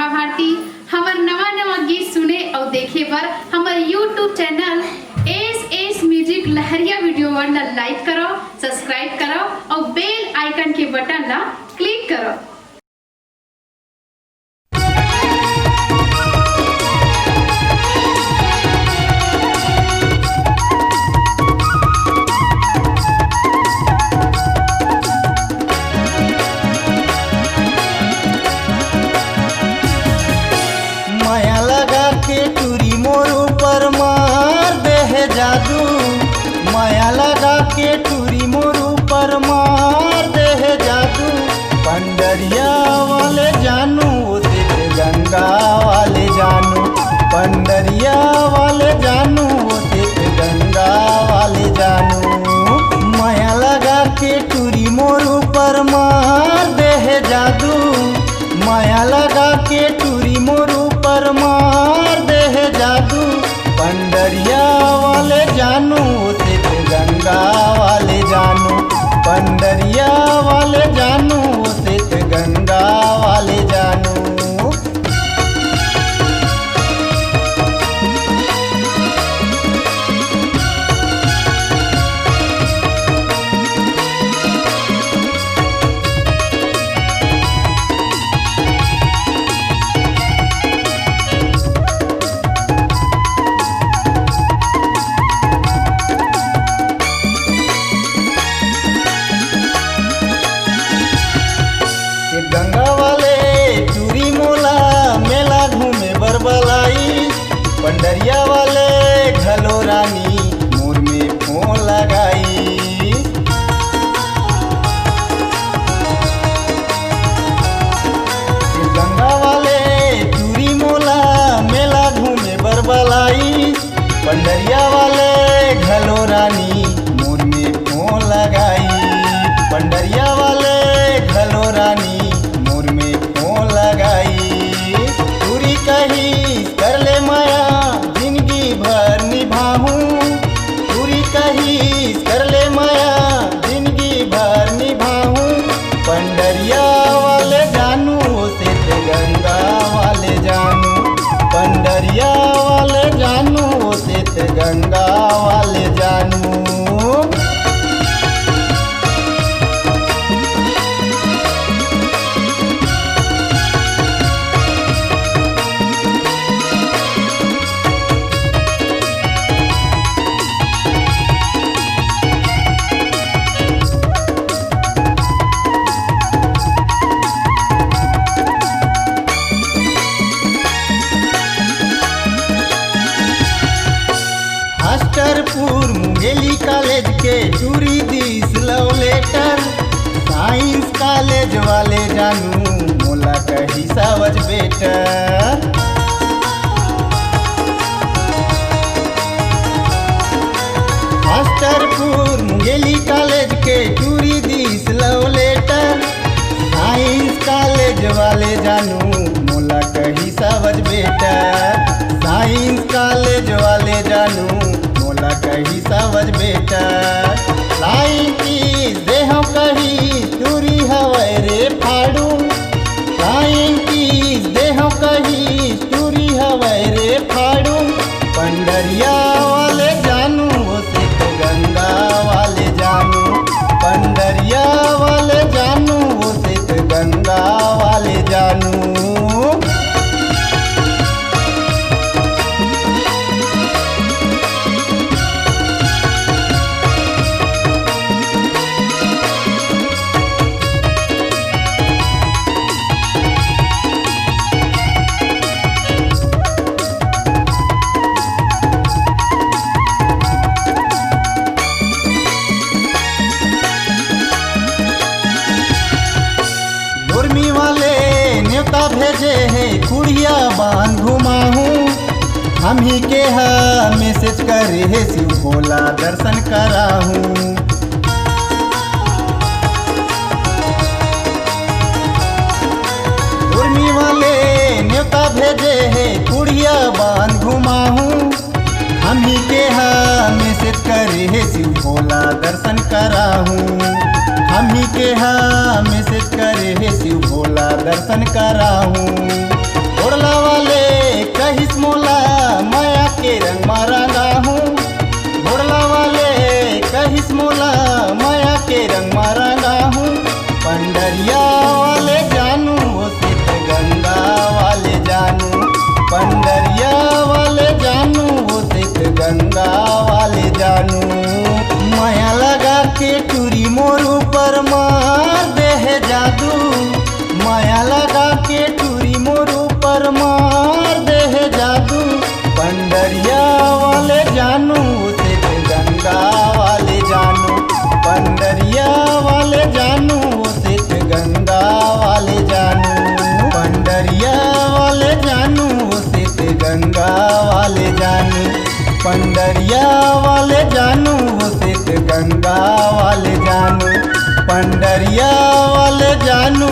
भारती। हमार नवा नवा गीत सुने और देखे पर हमारे YouTube चैनल एस म्यूजिक लहरिया वीडियो वन लाइक करो, सब्सक्राइब करो और बेल आइकन के बटन ला क्लिक करो। माया लगा के टूरी मोर ऊपर मार दे है जादू, माया लगा के टूरी मोर ऊपर मार दे है जादू। पंडरिया वाले जानू उसे गंगा वाले जानू, पंडरिया वाले जानू उसे गंगा वाले जानू। माया लगा के टूरी मोर ऊपर मार दे है जादू, माया लगा के टूरी मोर ऊपर मार दे है जादू। पंडरिया वाले जानू उसे गंगा वाले जानू, पंडरिया वाले जानू उसे गंगा वाले जानू। गंगा वाले चूरी मोला मेला घूमे बरबलाई, पंडरिया वाले घलो रानी मोर में फोन लगाई। गंगा वाले चूरी मोला मेला घूमे बरबलाई, पंडरिया वाले घलो रानी मोर में फोन लगाई। पंडरिया वाले घलो रानी मोर में फोन लगाई। पूरी कही कर ले माया जिंदगी भर निभाऊं, पूरी कही कर ले माया जिंदगी भर निभाऊं। पंडरिया वाले जानू उसे गंगा वाले जानू, पंडरिया वाले जानू उसे गंगा वाले जानू। मास्टरपुर मुंगेली कॉलेज के चूरी दिस लव लेटर, साइंस कॉलेज वाले जानू मोला कही सावज बेटर। मास्टरपुर मुंगेली कॉलेज के चूरी दिस लव लेटर, साइंस कॉलेज वाले जानू मोला कही सावज बेटर। साइंस कॉलेज वाले जानू मोला कही सावज बेटर। लाइन की देह कही चूरी हवै रे फाड़ू, लाइन की देह कही चूरी हवै रे फाड़ू। पंडरिया वाले जानू उसे गंगा वाले जानू, पंडरिया वाले जानू उसे गंगा वाले जानू। मुर्मी वाले न्योता भेजे है कुड़िया बांध घुमाहूँ, हम ही के मैसेज करे है शिव भोला दर्शन कराहूँ। मुर्मी वाले न्योता भेजे है कुड़िया बांध घुमाहूँ, हम ही के मैसेज करे है शिव भोला दर्शन कराहूँ। हम ही के मैसेज करे है शिव भोला दर्शन कराहूँ। घोड़ला वाले कहिस मोला माया के रंग में रंगा हूँ। घोड़ला वाले कहिस मोला माया के रंग में रंगा हूँ। पंडरिया वाले जानू वो सिद्ध गंगा वाले जानू। पंडरिया वाले जानू वो सिद्ध गंगा वाले जानू। माया लगा के टूरी मोर ऊपर मार दे है जादू। माया लगा के टूरी मोर ऊपर मार दे है जादू। पंडरिया वाले जानू वो सिद्ध गंगा वाले जानू। पंडरिया वाले जानू वो सिद्ध गंगा वाले जानू। पंडरिया वाले जानू वो सिद्ध गंगा वाले जानू। पंडरिया वाले जानू वो सिद्ध गंगा वाले जानू। पंडरिया वाले जानू